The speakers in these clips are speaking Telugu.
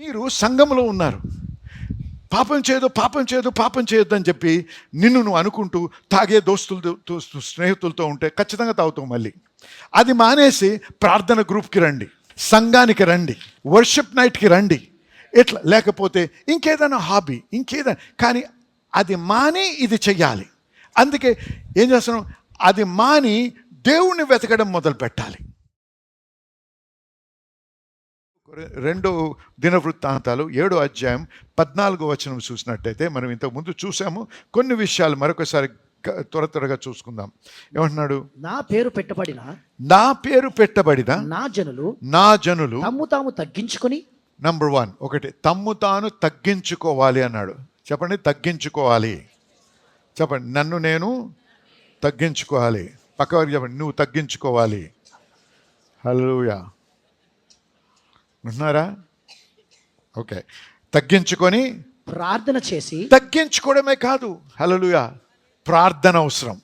మీరు సంఘంలో ఉన్నారు, పాపం చేయొద్దు అని చెప్పి నువ్వు అనుకుంటూ తాగే దోస్తులతో స్నేహితులతో ఉంటే ఖచ్చితంగా తాగుతావు. మళ్ళీ అది మానేసి ప్రార్థన గ్రూప్కి రండి, సంఘానికి రండి, వర్షిప్ నైట్కి రండి. ఎట్లా లేకపోతే ఇంకేదైనా హాబీ ఇంకేదైనా, కానీ అది మాని ఇది చెయ్యాలి. అందుకే ఏం చేస్తున్నాం, అది మాని దేవుణ్ణి వెతకడం మొదలు పెట్టాలి. 2 దినవృత్తాంతాలు 7వ అధ్యాయం 14వ వచనం చూసినట్టయితే, మనం ఇంతకుముందు చూసాము. కొన్ని విషయాలు మరొకసారి త్వరగా చూసుకుందాం. ఏమంటున్నాడు? నా పేరు పెట్టబడిన నా జనులు తమ్ము తాము తగ్గించుకొని, నంబర్ 1 ఒకటి తమ్ము తాను తగ్గించుకోవాలి అన్నాడు. చెప్పండి, తగ్గించుకోవాలి. చెప్పండి, నన్ను నేను తగ్గించుకోవాలి. పక్కవారికి చెప్పండి, నువ్వు తగ్గించుకోవాలి. హల్లెలూయా. విన్నారా? ఓకే. తగ్గించుకొని ప్రార్థన చేసి, తగ్గించుకోవడమే కాదు, హల్లెలూయా, ప్రార్థన అవసరం.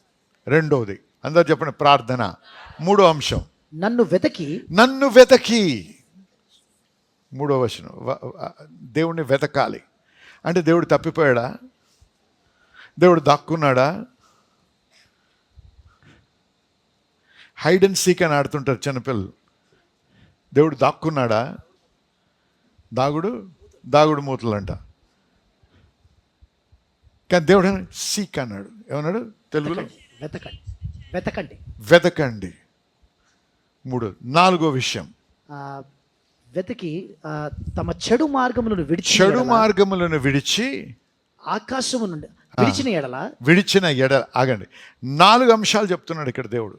రెండోది, అందరు చెప్పండి, ప్రార్థన. మూడో అంశం, నన్ను వెతకి. మూడో వచనం, దేవుణ్ణి వెతకాలి. అంటే దేవుడు తప్పిపోయాడా? దేవుడు దాక్కున్నాడా? హైడ్ అండ్ సీక్ అని ఆడుతుంటారు చిన్నపిల్లలు. దేవుడు దాక్కున్నాడా? దాగుడు మూతలు అంట. కానీ దేవుడు సీక్ అన్నాడు. ఏమన్నాడు తెలుగులో? వెతకండి. 3. 4వ విషయం, వెతకి తమ చెడు మార్గములను విడిచి ఆకాశము నుండి విడిచిన ఎడల ఆగండి. 4 అంశాలు చెప్తున్నాడు ఇక్కడ దేవుడు.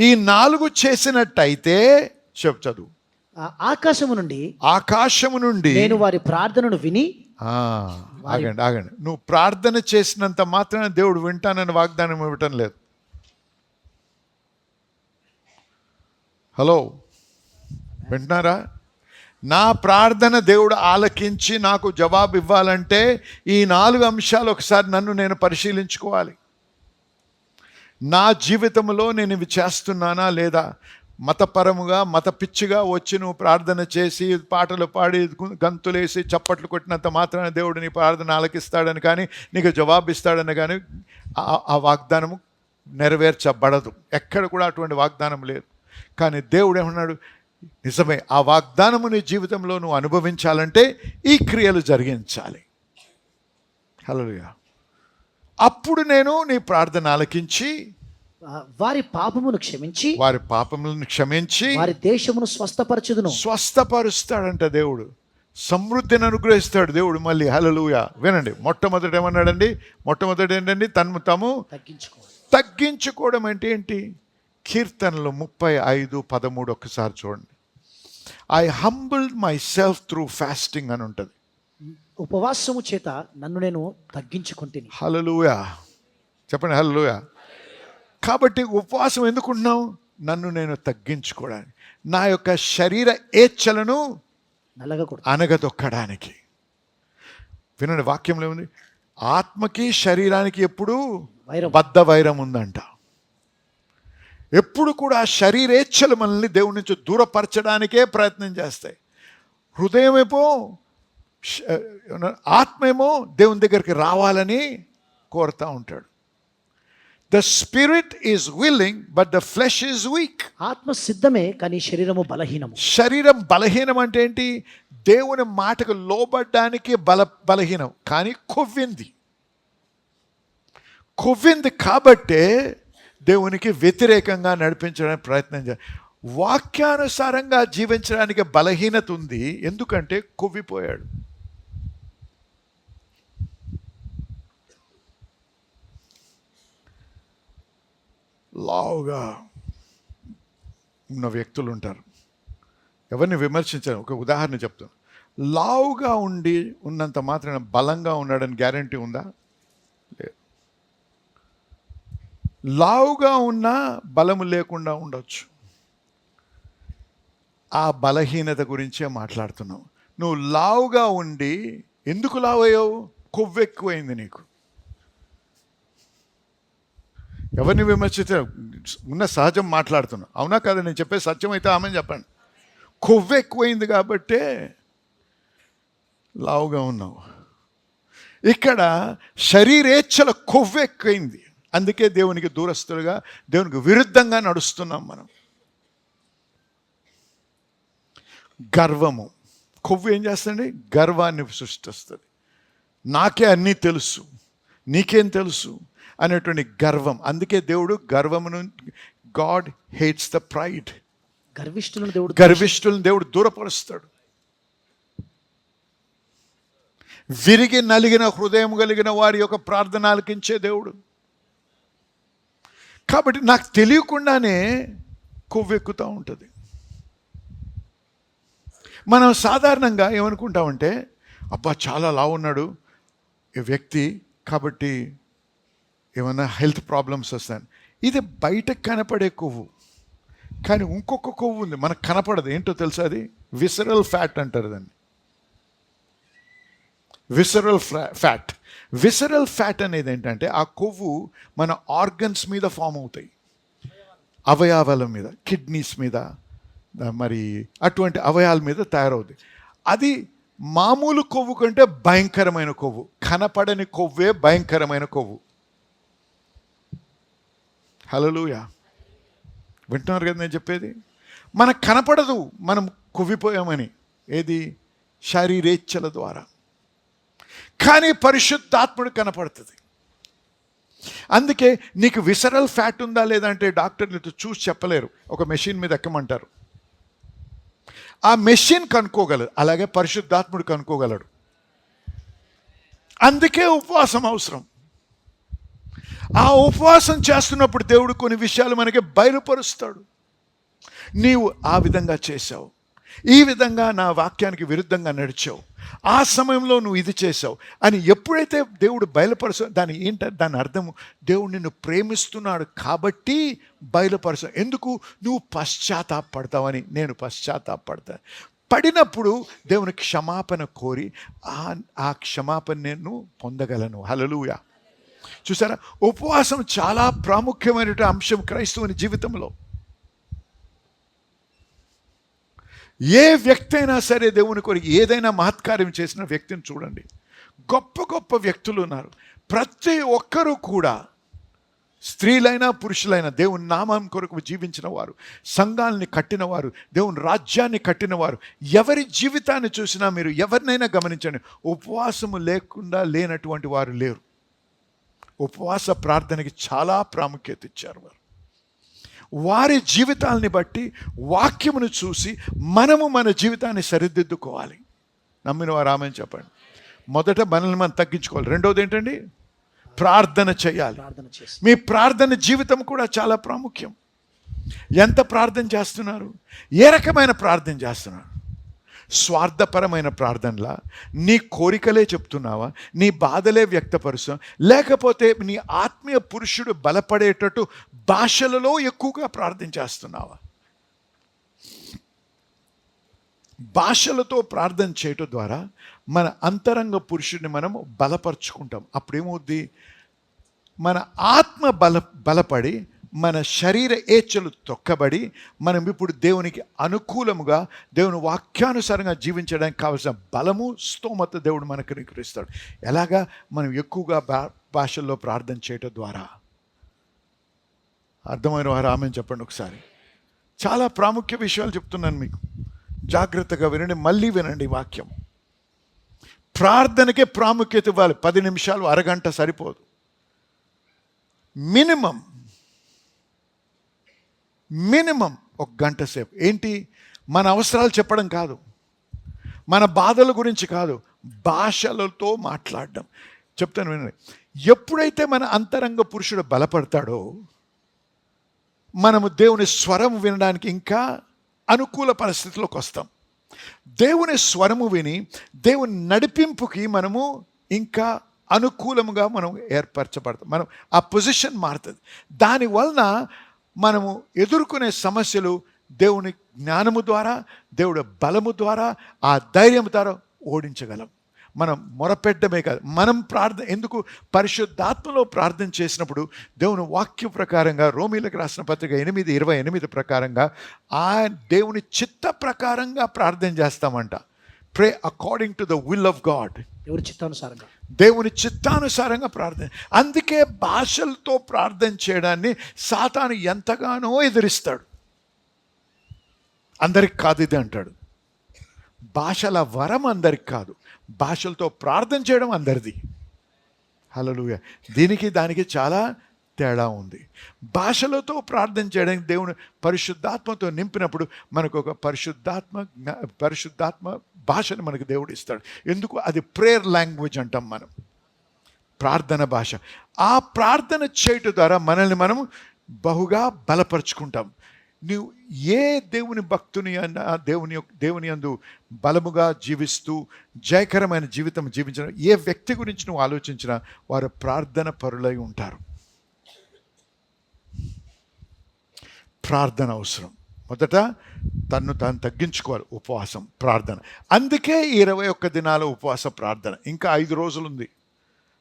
ఈ 4 చేసినట్టయితే చదువు. ఆకాశము నుండి నేను వారి ప్రార్థనను విని. ఆగండి. నువ్వు ప్రార్థన చేసినంత మాత్రాన దేవుడు వింటానని వాగ్దానం ఇవ్వటం లేదు. హలో, వింటున్నారా? నా ప్రార్థన దేవుడు ఆలకించి నాకు జవాబు ఇవ్వాలంటే ఈ 4 అంశాలు ఒకసారి నన్ను నేను పరిశీలించుకోవాలి. నా జీవితంలో నేను ఇవి చేస్తున్నానా లేదా? మతపరముగా మత పిచ్చిగా వచ్చి నువ్వు ప్రార్థన చేసి పాటలు పాడి గంతులేసి చప్పట్లు కొట్టినంత మాత్రాన దేవుడు నీ ప్రార్థన ఆలకిస్తాడని కానీ నీకు జవాబు ఇస్తాడని కానీ ఆ వాగ్దానము నెరవేర్చబడదు. ఎక్కడ కూడా అటువంటి వాగ్దానం లేదు. కానీ దేవుడు ఏమన్నాడు? నిజమే, ఆ వాగ్దానము నీ జీవితంలో నువ్వు అనుభవించాలంటే ఈ క్రియలు జరిగించాలి. హల్లెలూయా. అప్పుడు నేను నీ ప్రార్థన ఆలకించి వారి పాపములను క్షమించి వారి దేశమును స్వస్థపరుస్తాడంట దేవుడు. సమృద్ధిని అనుగ్రహిస్తాడు దేవుడు. మళ్ళీ హల్లెలూయా. వినండి, మొట్టమొదటి ఏమన్నాడండి? మొట్టమొదటి ఏంటండి? తాము తగ్గించుకోవడం అంటే ఏంటి? కీర్తనలు 35:13 ఒక్కసారి చూడండి. I humbled my self through fasting అని ఉంటుంది. ఉపవాసము చేత నన్ను నేను తగ్గించుకుంటుని. హల్లెలూయా. చెప్పండి, హల్లెలూయా. కాబట్టి ఉపవాసం ఎందుకుంటున్నాం? నన్ను నేను తగ్గించుకోవడానికి, నా యొక్క శరీర ఏచ్ఛలను అనగదొక్కడానికి. వినండి, వాక్యంలో ఏముంది? ఆత్మకి శరీరానికి ఎప్పుడు బద్ధ వైరం ఉందంట. ఎప్పుడు కూడా శరీరేచ్ఛలు మనల్ని దేవుడి నుంచి దూరపరచడానికే ప్రయత్నం చేస్తాయి. హృదయమేమో, ఆత్మేమో దేవుని దగ్గరికి రావాలని కోరుతూ ఉంటాడు. The spirit is willing but the flesh is weak. ఆత్మ సిద్ధమే కానీ శరీరము బలహీనము. శరీరం బలహీనం అంటే ఏంటి? దేవుని మాటకు లోబడ్డానికి బలహీనం. కానీ కొవ్వింది కాబట్టే దేవునికి వ్యతిరేకంగా నడిపించడానికి ప్రయత్నం చేయాలి. వాక్యానుసారంగా జీవించడానికి బలహీనత ఉంది. ఎందుకంటే కొవ్విపోయాడు. లావుగా ఉన్న వ్యక్తులు ఉంటారు. ఎవరిని విమర్శించారు? ఒక ఉదాహరణ చెప్తాను. లావుగా ఉన్నంత మాత్రాన బలంగా ఉన్నాడని గ్యారంటీ ఉందా? లేదు. లావుగా ఉన్నా బలము లేకుండా ఉండొచ్చు. ఆ బలహీనత గురించే మాట్లాడుతున్నావు. నువ్వు లావుగా ఉండి ఎందుకు లావయ్యావు? కొవ్వెక్కువైంది నీకు. ఎవరిని విమర్శించారు? ఉన్న సహజం మాట్లాడుతున్నావు. అవునా కదా? నేను చెప్పే సత్యం అయితే ఆమెను చెప్పండి. కొవ్వు ఎక్కువైంది కాబట్టే లావుగా ఉన్నావు. ఇక్కడ శరీరేచ్ఛల కొవ్వు ఎక్కువైంది. అందుకే దేవునికి దూరస్తులుగా, దేవునికి విరుద్ధంగా నడుస్తున్నాం మనం. గర్వము, కొవ్వు ఏం చేస్తుంది? గర్వాన్ని సృష్టిస్తుంది. నాకే అన్నీ తెలుసు, నీకేం తెలుసు అనేటువంటి గర్వం. అందుకే దేవుడు గర్వమును, గాడ్ హేట్స్ ద ప్రైడ్. గర్విష్ఠులను దేవుడు దూరపరుస్తాడు. విరిగి నలిగిన హృదయం కలిగిన వారి యొక్క ప్రార్థన ఆలకించే దేవుడు. కాబట్టి నాకు తెలియకుండానే కొవ్వెక్కుతూ ఉంటుంది. మనం సాధారణంగా ఏమనుకుంటామంటే, అబ్బా చాలా లావు ఉన్నాడు ఈ వ్యక్తి, కాబట్టి ఏమైనా హెల్త్ ప్రాబ్లమ్స్ వస్తాయి. ఇది బయటకు కనపడే కొవ్వు. కానీ ఇంకొక కొవ్వు ఉంది, మనకు కనపడదు. ఏంటో తెలుసా? అది విసరల్ ఫ్యాట్ అంటారు దాన్ని. Visceral fat. విసరల్ ఫ్యాట్ అనేది ఏంటంటే, ఆ కొవ్వు మన ఆర్గన్స్ మీద ఫామ్ అవుతాయి, అవయవాల మీద, కిడ్నీస్ మీద, మరి అటువంటి అవయవాల మీద తయారవుతాయి. అది మామూలు కొవ్వు కంటే భయంకరమైన కొవ్వు. కనపడని కొవ్వే భయంకరమైన కొవ్వు. హల్లెలూయా. వింటున్నారు కదా నేను చెప్పేది? మనకు కనపడదు మనం కొవ్విపోయామని. ఏది? శరీరేచ్ఛల ద్వారా. కానీ పరిశుద్ధాత్ముడు కనపడుతుంది. అందుకే నీకు విసరల్ ఫ్యాట్ ఉందా లేదంటే డాక్టర్లు చూసి చెప్పలేరు. ఒక మెషిన్ మీద ఎక్కమంటారు, ఆ మెషిన్ కనుక్కోగలదు. అలాగే పరిశుద్ధాత్ముడు కనుక్కోగలడు. అందుకే ఉపవాసం అవసరం. ఆ ఉపవాసం చేస్తున్నప్పుడు దేవుడు కొన్ని విషయాలు మనకి బయలుపరుస్తాడు. నీవు ఆ విధంగా చేశావు, ఈ విధంగా నా వాక్యానికి విరుద్ధంగా నడిచావు, ఆ సమయంలో నువ్వు ఇది చేసావు అని ఎప్పుడైతే దేవుడు బయలుపరుస్తావు, దాని ఏంటంటే దాని అర్థము దేవుడు నిన్ను ప్రేమిస్తున్నాడు కాబట్టి బయలుపరుస్తావు. ఎందుకు? నువ్వు పశ్చాత్తాపడతావని. నేను పశ్చాత్తాపడతాను. పడినప్పుడు దేవుని క్షమాపణ కోరి ఆ క్షమాపణ నేను పొందగలను. హల్లెలూయా. చూసారా, ఉపవాసం చాలా ప్రాముఖ్యమైన అంశం క్రైస్తవుని జీవితంలో. ఏ వ్యక్తి అయినా సరే దేవుని కొరకు ఏదైనా మహత్కార్యం చేసిన వ్యక్తిని చూడండి. గొప్ప గొప్ప వ్యక్తులు ఉన్నారు. ప్రతి ఒక్కరూ కూడా, స్త్రీలైనా పురుషులైనా, దేవుని నామం కొరకు జీవించిన వారు, సంఘాలని కట్టినవారు, దేవుని రాజ్యాన్ని కట్టినవారు, ఎవరి జీవితాన్ని చూసినా మీరు ఎవరినైనా గమనించండి, ఉపవాసము లేకుండా లేనటువంటి వారు లేరు. ఉపవాస ప్రార్థనకి చాలా ప్రాముఖ్యత ఇచ్చారు వారు. వారి జీవితాలని బట్టి, వాక్యమును చూసి మనము మన జీవితాన్ని సరిదిద్దుకోవాలి. నమ్మిన వారు ఆమెను చెప్పండి. మొదట మనల్ని మనం తగ్గించుకోవాలి. రెండోది ఏంటండి? ప్రార్థన చేయాలి. మీ ప్రార్థన జీవితం కూడా చాలా ప్రాముఖ్యం. ఎంత ప్రార్థన చేస్తున్నారు? ఏ రకమైన ప్రార్థన చేస్తున్నారు? స్వార్థపరమైన ప్రార్థనలా? నీ కోరికలే చెప్తున్నావా? నీ బాధలే వ్యక్తపరుస్తావా? లేకపోతే నీ ఆత్మీయ పురుషుడు బలపడేటట్టు భాషలలో ఎక్కువగా ప్రార్థన చేస్తున్నావా? భాషలతో ప్రార్థన చేయటం ద్వారా మన అంతరంగ పురుషుడిని మనం బలపరుచుకుంటాం. అప్పుడేమవుద్ది? మన ఆత్మ బలపడి, మన శరీర ఏచ్ఛలు తొక్కబడి, మనం ఇప్పుడు దేవునికి అనుకూలముగా, దేవుని వాక్యానుసారంగా జీవించడానికి కావలసిన బలము, స్తోమత దేవుడు మనకు అనుగ్రహిస్తాడు. ఎలాగా? మనం ఎక్కువగా భాషల్లో ప్రార్థన చేయటం ద్వారా. అర్థమైన వారు ఆమెను చెప్పండి ఒకసారి. చాలా ప్రాముఖ్య విషయాలు చెప్తున్నాను మీకు, జాగ్రత్తగా వినండి. మళ్ళీ వినండి వాక్యం. ప్రార్థనకే ప్రాముఖ్యత ఇవ్వాలి. 10 నిమిషాలు, అరగంట సరిపోదు. మినిమం 1 గంట సేపు. ఏంటి? మన అవసరాలు చెప్పడం కాదు, మన బాధల గురించి కాదు, భాషలతో మాట్లాడడం. చెప్తాను వినండి. ఎప్పుడైతే మన అంతరంగ పురుషుడు బలపడతాడో, మనము దేవుని స్వరం వినడానికి ఇంకా అనుకూల పరిస్థితిలోకి వస్తాం. దేవుని స్వరము విని దేవుని నడిపింపుకి మనము ఇంకా అనుకూలముగా మనం ఏర్పరచబడతాం. మనం ఆ పొజిషన్ మారుతుంది. దానివలన మనము ఎదుర్కొనే సమస్యలు దేవుని జ్ఞానము ద్వారా, దేవుడి బలము ద్వారా, ఆ ధైర్యం ద్వారా ఓడించగలం. మనం మొరపెట్టడమే కాదు, మనం ఎందుకు పరిశుద్ధాత్మలో ప్రార్థన చేసినప్పుడు దేవుని వాక్య ప్రకారంగా, రోమీలకు రాసిన పత్రిక 8:28 ప్రకారంగా, ఆ దేవుని చిత్త ప్రకారంగా ప్రార్థన చేస్తామంట. Pray according to the will of God. ఎవరి చిత్తానుసారంగా. దేవుని చిత్తానుసారంగా ప్రార్థన. అందుకే భాషలతో ప్రార్థన చేయడాన్ని సాతాను ఎంతగానో ఎదిరిస్తాడు. అందరికి కాదు ఇది అంటాడు. భాషల వరం అందరికి కాదు, భాషలతో ప్రార్థన చేయడం అందరిది. హల్లెలూయా. దీనికి దానికి చాలా తేడా ఉంది. భాషలతో ప్రార్థన చేయడానికి దేవుని పరిశుద్ధాత్మతో నింపినప్పుడు మనకు ఒక పరిశుద్ధాత్మ భాషను మనకు దేవుడు ఇస్తాడు. ఎందుకు? అది ప్రేయర్ లాంగ్వేజ్ అంటాం మనం, ప్రార్థన భాష. ఆ ప్రార్థన చేయటం ద్వారా మనల్ని మనము బహుగా బలపరుచుకుంటాం. నువ్వు ఏ దేవుని భక్తుని అన్న దేవుని యందు బలముగా జీవిస్తూ జయకరమైన జీవితం జీవించిన ఏ వ్యక్తి గురించి నువ్వు ఆలోచించినా వారు ప్రార్థన పరులై ఉంటారు. ప్రార్థన అవసరం. మొదట తన్ను తాను తగ్గించుకోవాలి, ఉపవాసం, ప్రార్థన. అందుకే 21 దినాల ఉపవాస ప్రార్థన. ఇంకా 5 రోజులు ఉంది.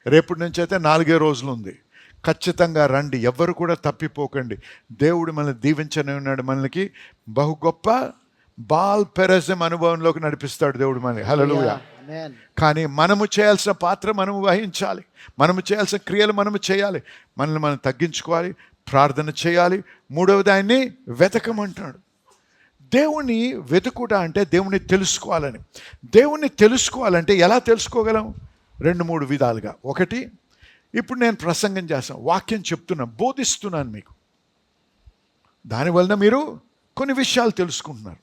రేపటి నుంచి అయితే 4 రోజులు ఉంది. ఖచ్చితంగా రండి, ఎవ్వరు కూడా తప్పిపోకండి. దేవుడు మనల్ని దీవించనే ఉన్నాడు. మనకి బహు గొప్ప బాల్ పెరజం అనుభవంలోకి నడిపిస్తాడు దేవుడు మనల్ని. హల్లెలూయా. ఆమేన్. కానీ మనము చేయాల్సిన పాత్ర మనము వహించాలి, మనము చేయాల్సిన క్రియలు మనము చేయాలి. మనల్ని మనం తగ్గించుకోవాలి, ప్రార్థన చేయాలి. మూడవది ఆయన్ని వెతకమంటాడు. దేవుణ్ణి వెతుకుట అంటే దేవుణ్ణి తెలుసుకోవాలని. దేవుణ్ణి తెలుసుకోవాలంటే ఎలా తెలుసుకోగలం? 2-3 విధాలుగా. ఒకటి, ఇప్పుడు నేను ప్రసంగం చేస్తాను, వాక్యం చెప్తున్నాను, బోధిస్తున్నాను మీకు. దానివలన మీరు కొన్ని విషయాలు తెలుసుకుంటున్నారు.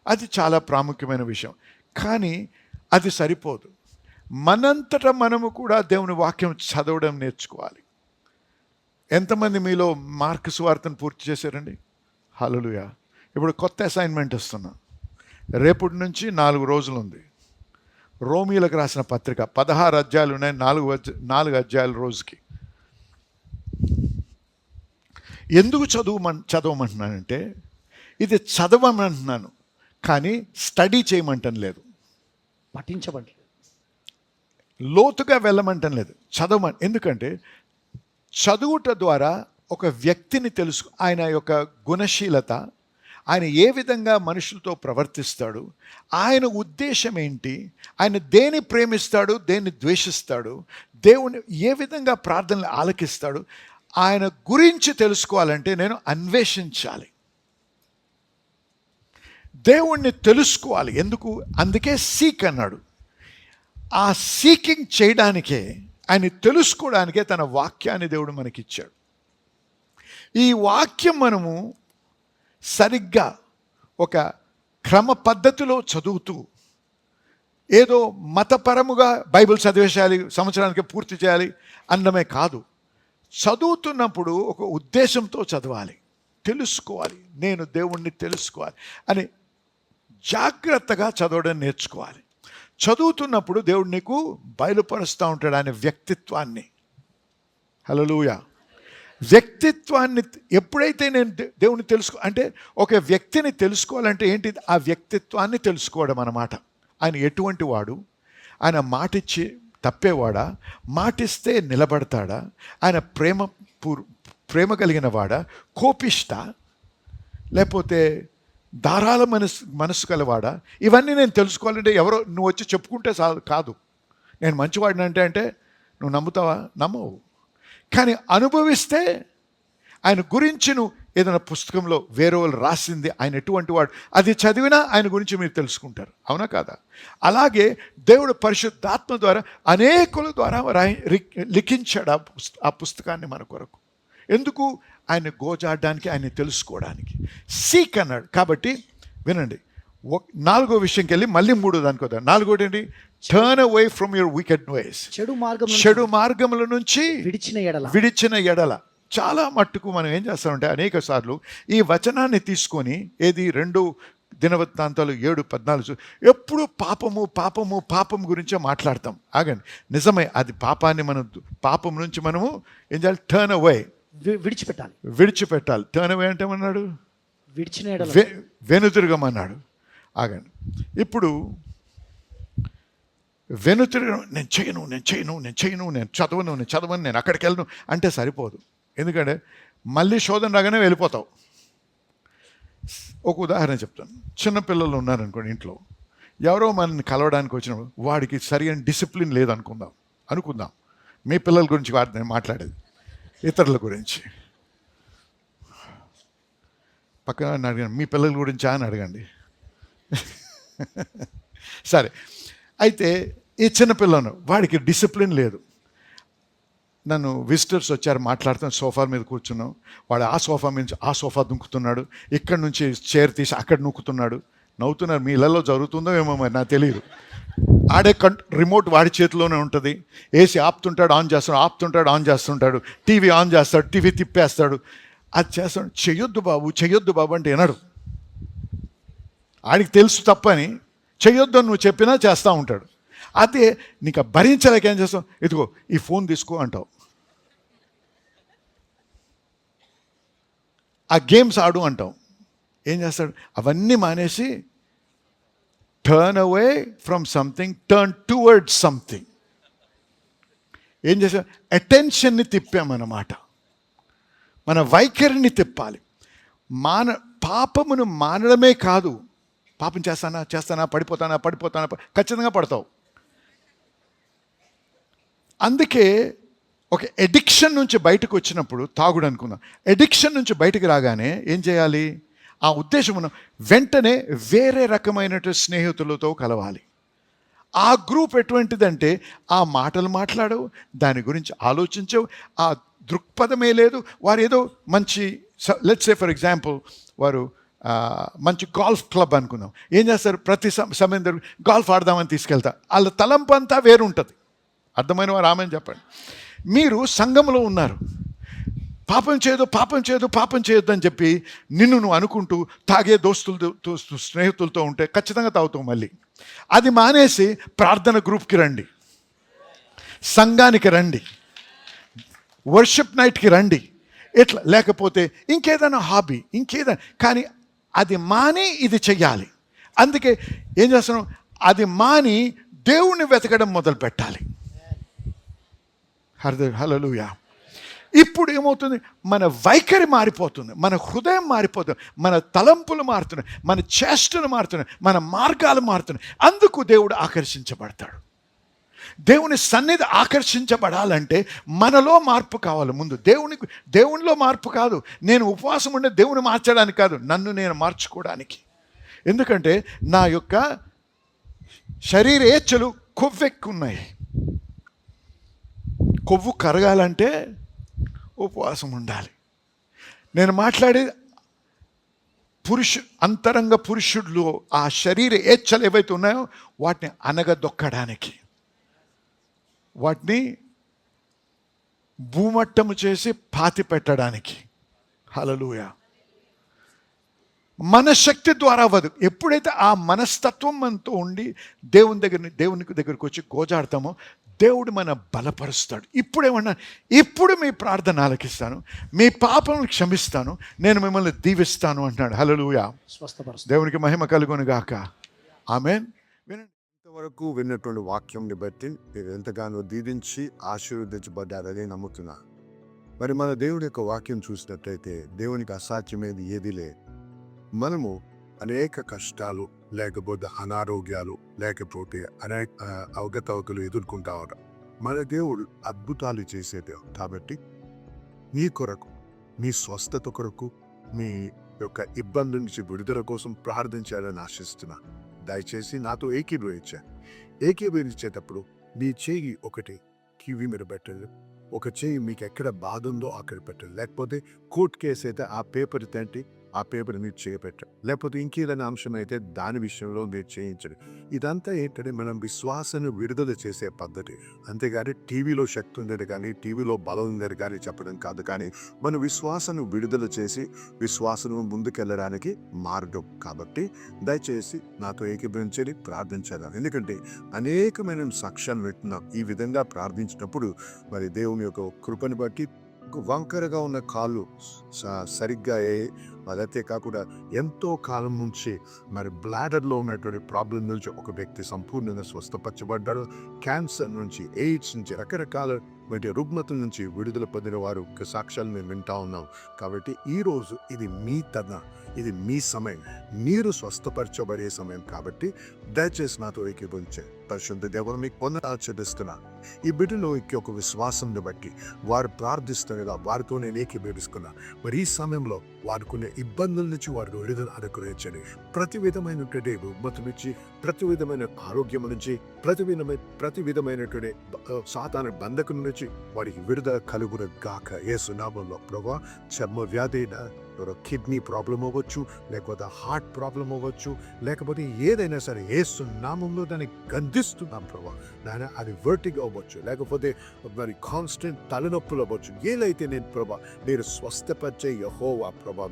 అది చాలా ప్రాముఖ్యమైన విషయం. కానీ అది సరిపోదు. మనంతటా మనము కూడా దేవుని వాక్యం చదవడం నేర్చుకోవాలి. ఎంతమంది మీలో మార్కు సువార్తను పూర్తి చేశారండి? హల్లెలూయా. ఇప్పుడు కొత్త అసైన్మెంట్ ఇస్తున్నా. రేపటి నుంచి 4 రోజులు ఉంది. రోమీలకు రాసిన పత్రిక 16 అధ్యాయాలు ఉన్నాయి. 4 అధ్యాయాల రోజుకి. ఎందుకు చదవమంటున్నానంటే ఇది చదవమంటున్నాను, కానీ స్టడీ చేయమంటం లేదు, పఠించబడలేదు, లోతుగా వెళ్ళమంటం లేదు, చదవమని. ఎందుకంటే చదువుట ద్వారా ఒక వ్యక్తిని తెలుసు, ఆయన యొక్క గుణశీలత, ఆయన ఏ విధంగా మనుషులతో ప్రవర్తిస్తాడు, ఆయన ఉద్దేశం ఏంటి, ఆయన దేని ప్రేమిస్తాడు, దేన్ని ద్వేషిస్తాడు, దేవుని ఏ విధంగా ప్రార్థనలు ఆలకిస్తాడు, ఆయన గురించి తెలుసుకోవాలంటే నేను అన్వేషించాలి, దేవుణ్ణి తెలుసుకోవాలి. ఎందుకు? అందుకే సీక్ అన్నాడు. ఆ సీకింగ్ చేయడానికే, ఆయన తెలుసుకోవడానికే తన వాక్యాన్ని దేవుడు మనకిచ్చాడు. ఈ వాక్యం మనము సరిగ్గా ఒక క్రమ పద్ధతిలో చదువుతూ, ఏదో మతపరముగా బైబిల్ చదివేసేయాలి, సంవత్సరానికి పూర్తి చేయాలి అన్నమే కాదు. చదువుతున్నప్పుడు ఒక ఉద్దేశంతో చదవాలి, తెలుసుకోవాలి, నేను దేవుణ్ణి తెలుసుకోవాలి అని జాగ్రత్తగా చదవడం నేర్చుకోవాలి. చదువుతున్నప్పుడు దేవుడు నీకు బయలుపరుస్తూ ఉంటాడు ఆయన వ్యక్తిత్వాన్ని. హల్లెలూయా. వ్యక్తిత్వాన్ని ఎప్పుడైతే నేను దేవుని అంటే ఒక వ్యక్తిని తెలుసుకోవాలంటే ఏంటి? ఆ వ్యక్తిత్వాన్ని తెలుసుకోవడం అన్నమాట. ఆయన ఎటువంటి వాడు, ఆయన మాటిచ్చి తప్పేవాడా, మాటిస్తే నిలబడతాడా, ఆయన ప్రేమ కలిగిన వాడా, కోపిష్ట, లేకపోతే ధారాళ మనసు కలవాడా, ఇవన్నీ నేను తెలుసుకోవాలంటే ఎవరో నువ్వు వచ్చి చెప్పుకుంటే కాదు. నేను మంచివాడిని అంటే నువ్వు నమ్ముతావా? నమ్మవు. కానీ అనుభవిస్తే ఆయన గురించి నువ్వు ఏదైనా పుస్తకంలో వేరే వాళ్ళు రాసింది, ఆయన ఎటువంటి వాడు, అది చదివినా ఆయన గురించి మీరు తెలుసుకుంటారు. అవునా కాదా? అలాగే దేవుడు పరిశుద్ధాత్మ ద్వారా అనేకుల ద్వారా లిఖించాడు ఆ పుస్తకాన్ని మన కొరకు. ఎందుకు? ఆయన గోజాడడానికి, ఆయన తెలుసుకోవడానికి. సీక్ అన్నాడు. కాబట్టి వినండి, 4వ విషయంకి వెళ్ళి మళ్ళీ 3వ దానికి వద్దాం. 4వది ఏంటి? Turn away from your wicked ways. చెడు మార్గముల నుంచి విడిచిన ఎడల. చాలా మట్టుకు మనం ఏం చేస్తామంటే అనేక సార్లు ఈ వచనాన్ని తీసుకొని, ఏది 2 దినవృత్తాంతాలు 7:14, ఎప్పుడు పాపము గురించే మాట్లాడతాం. ఆగండి, నిజమే, అది పాపాన్ని మనం, పాపం నుంచి మనము ఏం చేయాలి? టర్న్ అవే, విడిచిపెట్టాలి. టర్న్ అవే అంటే ఏమన్నాడు? వెనుతిరగమన్నాడు. ఆగండి, ఇప్పుడు వెనుతిరగడం, నేను చేయను, నేను చదవను, నేను అక్కడికి వెళ్ళను అంటే సరిపోదు. ఎందుకంటే మళ్ళీ శోధన రాగానే వెళ్ళిపోతావు. ఒక ఉదాహరణ చెప్తాను. చిన్నపిల్లలు ఉన్నారనుకోండి ఇంట్లో, ఎవరో మనల్ని కలవడానికి వచ్చినప్పుడు వాడికి సరైన డిసిప్లిన్ లేదనుకుందాం మీ పిల్లల గురించి నేను మాట్లాడేది, ఇతరుల గురించి. పక్కన అడగండి, మీ పిల్లల గురించి అని అడగండి. సరే, అయితే ఈ చిన్నపిల్లను వాడికి డిసిప్లిన్ లేదు. నన్ను విజిటర్స్ వచ్చారు, మాట్లాడుతాను, సోఫా మీద కూర్చున్నాం, వాడు ఆ సోఫా నుంచి ఆ సోఫా దుంకుతున్నాడు, ఇక్కడ నుంచి చైర్ తీసి అక్కడ నూకుతున్నాడు. నవ్వుతున్నారు, మీ ఇళ్ళల్లో జరుగుతుందో ఏమో మరి నాకు తెలియదు. ఆడే రిమోట్ వాడి చేతిలోనే ఉంటుంది. ఏసీ ఆపుతుంటాడు ఆన్ చేస్తుంటాడు, టీవీ ఆన్ చేస్తాడు, టీవీ తిప్పేస్తాడు, అది చేస్తాడు. చెయ్యొద్దు బాబు అంటే వినడు. ఆడికి తెలుసు తప్పని, చెయ్యొద్దు అని నువ్వు చెప్పినా చేస్తూ ఉంటాడు. అదే నీకు భరించలేక ఏం చేస్తావు, ఇదిగో ఈ ఫోన్ తీసుకో అంటావు, ఆ గేమ్స్ ఆడు అంటావు. ఏం చేస్తాడు, అవన్నీ మానేసి turn away from something, turn towards something. ఏం చేస్తాడు, అటెన్షన్ని తిప్పామన్నమాట. మన వైఖరిని తిప్పాలి. పాపమును మానడమే కాదు, పాపం చేస్తానా పడిపోతానా ఖచ్చితంగా పడతావు. అందుకే ఒక ఎడిక్షన్ నుంచి బయటకు వచ్చినప్పుడు, తాగుడు అనుకుందాం, ఎడిక్షన్ నుంచి బయటకు రాగానే ఏం చేయాలి, ఆ ఉద్దేశం వెంటనే వేరే రకమైనటువంటి స్నేహితులతో కలవాలి. ఆ గ్రూప్ ఎటువంటిదంటే ఆ మాటలు మాట్లాడవు, దాని గురించి ఆలోచించవు, ఆ దృక్పథమే లేదు. వారు ఏదో మంచి, లెట్స్ సే ఫర్ ఎగ్జాంపుల్, వారు మంచి గాల్ఫ్ క్లబ్ అనుకుందాం. ఏం చేస్తారు, ప్రతి సమయం గాల్ఫ్ ఆడదామని తీసుకెళ్తారు. వాళ్ళ తలంపు అంతా వేరుంటుంది. అర్థమైన వారు ఆమె చెప్పండి. మీరు సంఘంలో ఉన్నారు, పాపం చేయొద్దు అని చెప్పి నువ్వు అనుకుంటూ తాగే స్నేహితులతో ఉంటే ఖచ్చితంగా తాగుతావు. మళ్ళీ అది మానేసి ప్రార్థన గ్రూప్కి రండి, సంఘానికి రండి, వర్షిప్ నైట్కి రండి. ఇట్లా లేకపోతే ఇంకేదైనా హాబీ, కానీ అది మాని ఇది చెయ్యాలి. అందుకే ఏం చేస్తున్నాం, అది మాని దేవుణ్ణి వెతకడం మొదలు పెట్టాలి. హల్లెలూయా. ఇప్పుడు ఏమవుతుంది, మన వైఖరి మారిపోతుంది, మన హృదయం మారిపోతుంది, మన తలంపులు మారుతున్నాయి, మన చేష్టలు మారుతున్నాయి, మన మార్గాలు మారుతున్నాయి. అందుకు దేవుడు ఆకర్షించబడతాడు. దేవుని సన్నిధి ఆకర్షించబడాలంటే మనలో మార్పు కావాలి. ముందు దేవునిలో మార్పు కాదు, నేను ఉపవాసం ఉండే దేవుని మార్చడానికి కాదు, నన్ను నేను మార్చుకోవడానికి. ఎందుకంటే నా యొక్క శరీరేచ్ఛలు కొవ్వెక్కున్నాయి. కొవ్వు కరగాలంటే ఉపవాసం ఉండాలి. నేను మాట్లాడేది అంతరంగ పురుషుడిలో ఆ శరీర ఏచ్ఛలు ఏవైతే ఉన్నాయో వాటిని అనగదొక్కడానికి, వాటిని భూమట్టము చేసి పాతి పెట్టడానికి. హల్లెలూయా. మన శక్తి ద్వారా అవ్వదు. ఎప్పుడైతే ఆ మనస్తత్వం మనతో ఉండి దేవుని దగ్గరికి వచ్చి గోజాడతామో దేవుడు మన బలపరుస్తాడు. ఇప్పుడు మీ ప్రార్థన ఆలకిస్తాను, మీ పాపలను క్షమిస్తాను, నేను మిమ్మల్ని దీవిస్తాను అంటున్నాడు. హల్లెలూయా. దేవునికి మహిమ కలుగును గాక. ఆమేన్. వినండి. ఇంతవరకు విన్నటువంటి వాక్యంని బట్టి మీరు ఎంతగానో దీవించి ఆశీర్వదించబడ్డారని నమ్ముతున్నా. మరి మన దేవుని యొక్క వాక్యం చూసినట్లయితే దేవునికి అసాధ్యమేది ఏదీ లేదు. మనము అనేక కష్టాలు, లేకపోతే అనారోగ్యాలు, లేకపోతే అనేక అవకతవకలు ఎదుర్కొంటా ఉంటాం. మన దేవుడు అద్భుతాలు చేసే దేవుడు కాబట్టి మీ కొరకు, మీ స్వస్థత కొరకు, మీ యొక్క ఇబ్బంది నుంచి విడుదల కోసం ప్రార్థించాలని ఆశిస్తున్నా. దయచేసి నాతో ఏకీభవించేటప్పుడు మీ చేయి ఒకటి కివి మీద పెట్టండి, ఒక చేయి మీకు ఎక్కడ బాధ ఉందో అక్కడ పెట్టండి. లేకపోతే కోర్టు కేసు అయితే ఆ పేపర్ తంటి ఆ పేపర్ మీరు చేయబెట్టండి. లేకపోతే ఇంకేదైనా అంశం అయితే దాని విషయంలో మీరు చేయించండి. ఇదంతా ఏంటంటే మనం విశ్వాసాన్ని విడుదల చేసే పద్ధతి. అంతేగాని టీవీలో శక్తి ఉందని కానీ, టీవీలో బలం ఉందని కానీ చెప్పడం కాదు. కానీ మన విశ్వాసాన్ని విడుదల చేసి విశ్వాసం ముందుకెళ్ళడానికి మార్గం. కాబట్టి దయచేసి నాతో ఏకీభవించండి, ప్రార్థించాలి. ఎందుకంటే అనేకమైన సాక్ష్యాలు వింటున్నాం. ఈ విధంగా ప్రార్థించినప్పుడు మరి దేవుని యొక్క కృపను బట్టి వంకరగా ఉన్న కాళ్ళు సరిగ్గా అదైతే కాకుండా ఎంతో కాలం నుంచి మరి బ్లాడర్లో ఉన్నటువంటి ప్రాబ్లం నుంచి ఒక వ్యక్తి సంపూర్ణంగా స్వస్థపరచబడ్డాడు. క్యాన్సర్ నుంచి, ఎయిడ్స్ నుంచి, రకరకాల వంటి రుగ్మతల నుంచి విడుదల పొందిన వారు సాక్ష్యాలు మేము వింటా ఉన్నాం. కాబట్టి ఈరోజు ఇది మీ తరుణం, ఇది మీ సమయం, మీరు స్వస్థపరచబడే సమయం. కాబట్టి దయచేసి నాతో ఏకీభవించే పరిశుద్ధ దేవుడు మీకు పొందాచరిస్తున్నా. ఈ బిడ్డలో ఒక విశ్వాసం బట్టి వారు ప్రార్థిస్తుండగా వారితో నేను ఏకీభవిస్తున్నా. మరి ఈ సమయంలో వారుకునే ఇబ్బందుల నుంచి వారు విడుదల అనుగ్రహించండి. ప్రతి విధమైనటువంటి రుగ్మత నుంచి, ప్రతి విధమైన ఆరోగ్యం నుంచి, ప్రతి విధమైనటువంటి సాతాను బంధకం నుంచి వారికి విడుదల కలుగును గాక యేసు నామములో. ప్రభువా, చర్మ వ్యాధి, కిడ్నీ ప్రాబ్లం అవ్వచ్చు, లేకపోతే హార్ట్ ప్రాబ్లం అవ్వచ్చు, లేకపోతే ఏదైనా సరే యేసు నామంలో దాన్ని గద్దిస్తున్నాం ప్రభా. నాయన అది వర్టిగ్ అవ్వచ్చు, లేకపోతే మరి కాన్స్టెంట్ తలనొప్పులు అవ్వచ్చు, ఏదైతే నేను ప్రభా మీరు స్వస్థపరిచే యెహోవా ప్రభా,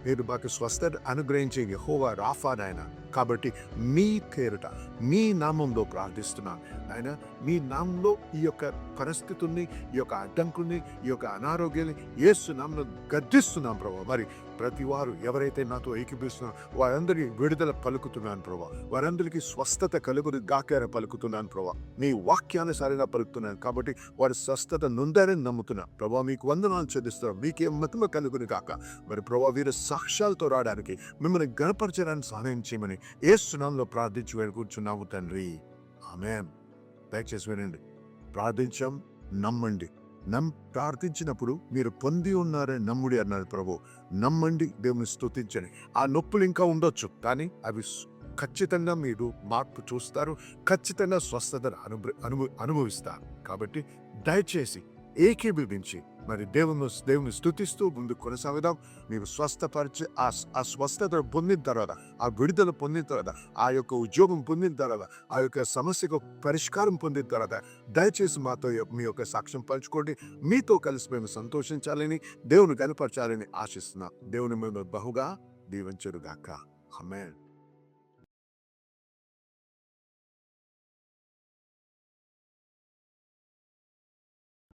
మీరు మాకు స్వస్థత అనుగ్రహించే యెహోవా రాఫా నాయన. కాబట్టి మీ పేరిట మీ నామంలో ప్రార్థిస్తున్నాను నాయన. మీ నామంలో ఈ యొక్క పరిస్థితుల్ని, ఈ యొక్క అడ్డంకుల్ని, ఈ యొక్క అనారోగ్యాన్ని యేసు నామంలో గద్దిస్తున్నాం ప్రభా. మరి ప్రతి వారు ఎవరైతే నాతో ఏకీపిస్తున్నారో వారందరికీ విడుదల పలుకుతున్నాను ప్రభా. వారందరికీ స్వస్థత కలుగును గాక పలుకుతున్నాను ప్రభా. మీ వాక్యానుసారంగా పలుకుతున్నాను. కాబట్టి వారి స్వస్థత నొందారని నమ్ముతున్నాను ప్రభా. మీకు వందనాలు చెల్లిస్తున్నాను. మీకే మహిమ కలుగును గాక. మరి ప్రభా, వీరు సాక్ష్యాలతో రావడానికి, మిమ్మల్ని గణపరచడానికి సహాయం చేయమని యేసు నామములో ప్రార్థించి వేడుకుంటున్నాము తండ్రి. ఆమేన్. దయచేసి వినండి. ప్రార్థించాం, నమ్మండి. ప్రార్థించినప్పుడు మీరు పొంది ఉన్నారని నమ్ముడి అన్నారు ప్రభు. నమ్మండి, దేవుని స్తుతించండి. ఆ నొప్పులు ఇంకా ఉండొచ్చు, కానీ అవి ఖచ్చితంగా మీరు మార్పు చూస్తారు. ఖచ్చితంగా స్వస్థతను అనుభవిస్తారు. కాబట్టి దయచేసి ఏకీభవించి మరి దేవుని స్తుతిస్తూ ముందు కొనసాగుదాం. మీరు స్వస్థపరిచి ఆ స్వస్థత పొందిన తర్వాత, ఆ విడుదల పొందిన తర్వాత, ఆ యొక్క ఉద్యోగం పొందిన తర్వాత, ఆ యొక్క సమస్యకు పరిష్కారం పొందిన తర్వాత దయచేసి మాతో మీ యొక్క సాక్ష్యం పంచుకోండి. మీతో కలిసి మేము సంతోషించాలని, దేవుని కనపరచాలని ఆశిస్తున్నాం. దేవుని మేము బహుగా దీవించుగాక. ఆమేన్.